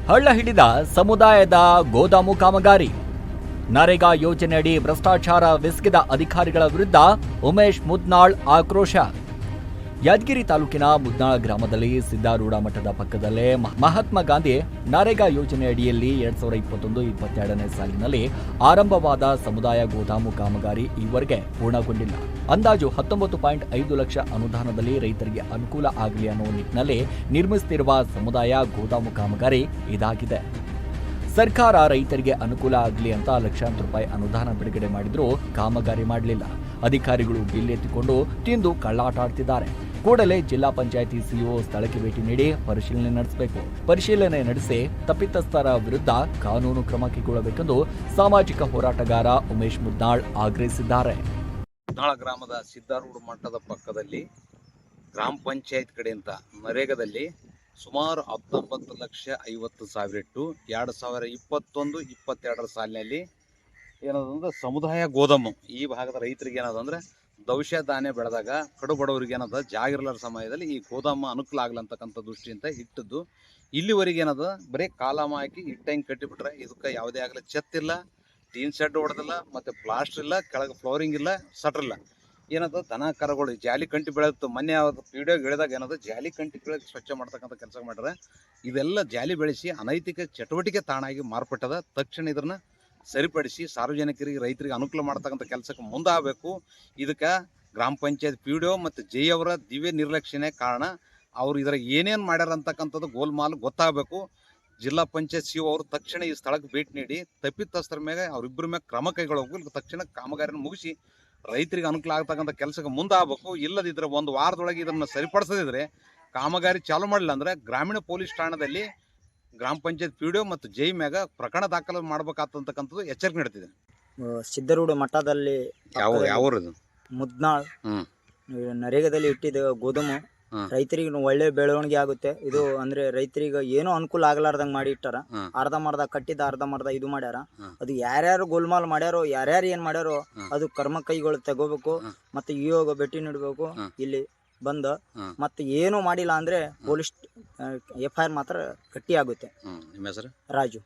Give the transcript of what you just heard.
ಹಳ್ಳ ಹಿಡಿದ ಸಮುದಾಯದ ಗೋದಾಮು ಕಾಮಗಾರಿ. ನರೇಗಾ ಯೋಜನೆಯಡಿ ಭ್ರಷ್ಟಾಚಾರವೆಸಗಿದ ಅಧಿಕಾರಿಗಳ ವಿರುದ್ಧ ಉಮೇಶ್ ಮುದ್ನಾಳ್ ಆಕ್ರೋಶ. ಯಾದಗಿರಿ ತಾಲೂಕಿನ ಮುದ್ನಾಳ್ ಗ್ರಾಮದಲ್ಲಿ ಸಿದ್ದಾರೂಢ ಮಠದ ಪಕ್ಕದಲ್ಲೇ ಮಹಾತ್ಮ ಗಾಂಧಿ ನರೇಗಾ ಯೋಜನೆಯಡಿಯಲ್ಲಿ 2021-22ನೇ ಸಾಲಿನಲ್ಲಿ ಆರಂಭವಾದ ಸಮುದಾಯ ಗೋದಾಮು ಕಾಮಗಾರಿ ಈವರೆಗೆ ಪೂರ್ಣಗೊಂಡಿಲ್ಲ. ಅಂದಾಜು 19.5 ಲಕ್ಷ ಅನುದಾನದಲ್ಲಿ ರೈತರಿಗೆ ಅನುಕೂಲ ಆಗಲಿ ಅನ್ನೋ ನಿಟ್ಟಿನಲ್ಲಿ ನಿರ್ಮಿಸುತ್ತಿರುವ ಸಮುದಾಯ ಗೋದಾಮು ಕಾಮಗಾರಿ ಇದಾಗಿದೆ. ಸರ್ಕಾರ ರೈತರಿಗೆ ಅನುಕೂಲ ಆಗಲಿ ಅಂತ ಲಕ್ಷಾಂತರ ರೂಪಾಯಿ ಅನುದಾನ ಬಿಡುಗಡೆ ಮಾಡಿದ್ರೂ ಕಾಮಗಾರಿ ಮಾಡಲಿಲ್ಲ. ಅಧಿಕಾರಿಗಳು ಬಿಲ್ ಎತ್ತಿಕೊಂಡು ತಿಂದು ಕಳ್ಳಾಟಾಡ್ತಿದ್ದಾರೆ. ಕೂಡಲೇ ಜಿಲ್ಲಾ ಪಂಚಾಯಿತಿ ಸಿಇಒ ಸ್ಥಳಕ್ಕೆ ಭೇಟಿ ನೀಡಿ ಪರಿಶೀಲನೆ ನಡೆಸಬೇಕು. ಪರಿಶೀಲನೆ ನಡೆಸಿ ತಪ್ಪಿತಸ್ಥರ ವಿರುದ್ಧ ಕಾನೂನು ಕ್ರಮ ಕೈಗೊಳ್ಳಬೇಕೆಂದು ಸಾಮಾಜಿಕ ಹೋರಾಟಗಾರ ಉಮೇಶ್ ಮುದ್ನಾಳ್ ಆಗ್ರಹಿಸಿದ್ದಾರೆ. ಮುದ್ನಾಳ ಗ್ರಾಮದ ಸಿದ್ದಾರೂಢ ಮಠದ ಪಕ್ಕದಲ್ಲಿ ಗ್ರಾಮ ಪಂಚಾಯತ್ ಕಡೆಯಿಂದ ನರೇಗಾದಲ್ಲಿ ಸುಮಾರು 19,50,000 ಇಟ್ಟು 2021-22 ಸಾಲಿನಲ್ಲಿ ಏನದಂದ್ರೆ ಸಮುದಾಯ ಗೋದಾಮು ಈ ಭಾಗದ ರೈತರಿಗೆ ಏನದಂದ್ರೆ ದವಸ ಧಾನ್ಯ ಬೆಳೆದಾಗ ಕಡು ಬಡವರಿಗೆ ಏನದ ಜಾಗ ಇರಲಾರ ಸಮಯದಲ್ಲಿ ಈ ಗೋದಾಮು ಅನುಕೂಲ ಆಗ್ಲಂತಕ್ಕಂಥ ದೃಷ್ಟಿಯಿಂದ ಇಟ್ಟದ್ದು. ಇಲ್ಲಿವರೆಗೆ ಏನದ ಬರೀ ಕಾಲಮ ಹಾಕಿ ಇಟ್ಟಂಗೆ ಕಟ್ಟಿಬಿಟ್ರೆ ಇದಕ್ಕೆ ಯಾವುದೇ ಆಗಲಿ ಛತ್ತಿಲ್ಲ, ಟೀನ್ ಶೆಡ್ ಹೊಡೆದಿಲ್ಲ, ಮತ್ತು ಪ್ಲಾಸ್ಟರ್ ಇಲ್ಲ, ಕೆಳಗೆ ಫ್ಲೋರಿಂಗ್ ಇಲ್ಲ, ಸಟ್ರ್ ಇಲ್ಲ. ಏನದ ದನ ಕರಗಳು ಜಾಲಿ ಕಂಟಿ ಬೆಳೆದು ಮೊನ್ನೆ ವಿಡಿಯೋಗೆ ಹೇಳಿದಾಗ ಏನದ ಜಾಲಿ ಕಂಟಿ ಬೆಳೆದು ಸ್ವಚ್ಛ ಮಾಡ್ತಕ್ಕಂಥ ಕೆಲಸ ಮಾಡ್ರೆ ಇದೆಲ್ಲ ಜಾಲಿ ಬೆಳೆಸಿ ಅನೈತಿಕ ಚಟುವಟಿಕೆ ತಾಣಾಗಿ ಮಾರ್ಪಟ್ಟದ. ತಕ್ಷಣ ಇದನ್ನ ಸರಿಪಡಿಸಿ ಸಾರ್ವಜನಿಕರಿಗೆ ರೈತರಿಗೆ ಅನುಕೂಲ ಮಾಡ್ತಕ್ಕಂಥ ಕೆಲಸಕ್ಕೆ ಮುಂದಾಗಬೇಕು. ಇದಕ್ಕೆ ಗ್ರಾಮ ಪಂಚಾಯತ್ PDO ಮತ್ತು ಜೈ ಅವರ ದಿವ್ಯ ನಿರ್ಲಕ್ಷ್ಯನೇ ಕಾರಣ. ಅವರು ಇದ್ರಾಗ ಏನೇನು ಮಾಡ್ಯಾರ ಅಂತಕ್ಕಂಥದ್ದು ಗೋಲ್ಮಾಲ್ ಗೊತ್ತಾಗಬೇಕು. ಜಿಲ್ಲಾ ಪಂಚಾಯತ್ ಸಿಇಒ ಅವರು ತಕ್ಷಣ ಈ ಸ್ಥಳಕ್ಕೆ ಭೇಟಿ ನೀಡಿ ತಪ್ಪಿತಸ್ಥರ ಮೇಲೆ ಅವರಿಬ್ಬರ ಮೇಲೆ ಕ್ರಮ ಕೈಗೊಳ್ಳಬೇಕು. ತಕ್ಷಣ ಕಾಮಗಾರಿನ ಮುಗಿಸಿ ರೈತರಿಗೆ ಅನುಕೂಲ ಆಗ್ತಕ್ಕಂಥ ಕೆಲಸಕ್ಕೆ ಮುಂದಾಗಬೇಕು. ಇಲ್ಲದಿದ್ದರೆ ಒಂದು ವಾರದೊಳಗೆ ಇದನ್ನು ಸರಿಪಡಿಸದಿದ್ರೆ ಕಾಮಗಾರಿ ಚಾಲೂ ಮಾಡಲಿಲ್ಲ ಅಂದ್ರೆ ಗ್ರಾಮೀಣ ಪೊಲೀಸ್ ಠಾಣೆಯಲ್ಲಿ ಗ್ರಾಮ ಪಂಚಾಯತ್ PDO ಮತ್ತು ಜೈ ಮ್ಯಾಗ ಪ್ರಕರಣ ದಾಖಲು ಮಾಡ್ಬೇಕಾಗ್ತಕ್ಕಂಥದ್ದು ಎಚ್ಚರಿಕೆ ನೀಡ್ತಿದೆ. ಸಿದ್ದಾರೂಢ ಮಠದಲ್ಲಿ ಯಾವ ಮುದ್ನಾಳ್ ನರೇಗಾದಲ್ಲಿ ಇಟ್ಟಿದ್ದ ಗೋದಾಮು ರೈತರಿಗೆ ಒಳ್ಳೆ ಬೆಳವಣಿಗೆ ಆಗುತ್ತೆ. ಇದು ಅಂದ್ರೆ ರೈತರಿಗೆ ಏನೋ ಅನುಕೂಲ ಆಗ್ಲಾರ್ದಂಗ್ ಮಾಡಿ ಇಟ್ಟಾರ. ಅರ್ಧಂಬರ್ಧ ಕಟ್ಟಿದ ಅರ್ಧಂಬರ್ಧ ಇದು ಮಾಡ್ಯಾರ. ಅದು ಯಾರ್ಯಾರು ಗೋಲ್ಮಾಲ್ ಮಾಡ್ಯಾರೋ ಯಾರ್ಯಾರು ಏನ್ ಮಾಡ್ಯಾರೋ ಅದು ಕರ್ಮ ಕೈಗಳು ತಗೋಬೇಕು. ಮತ್ತೆ ಇವಾಗ ಭೇಟಿ ನೀಡಬೇಕು ಇಲ್ಲಿ ಬಂದ. ಮತ್ತೆ ಏನು ಮಾಡಿಲ್ಲ ಅಂದ್ರೆ ಪೊಲೀಸ್ FIR ಮಾತ್ರ ಗಟ್ಟಿ ಆಗುತ್ತೆ. ನಿಮ್ಮ ಹೆಸರು? ರಾಜು.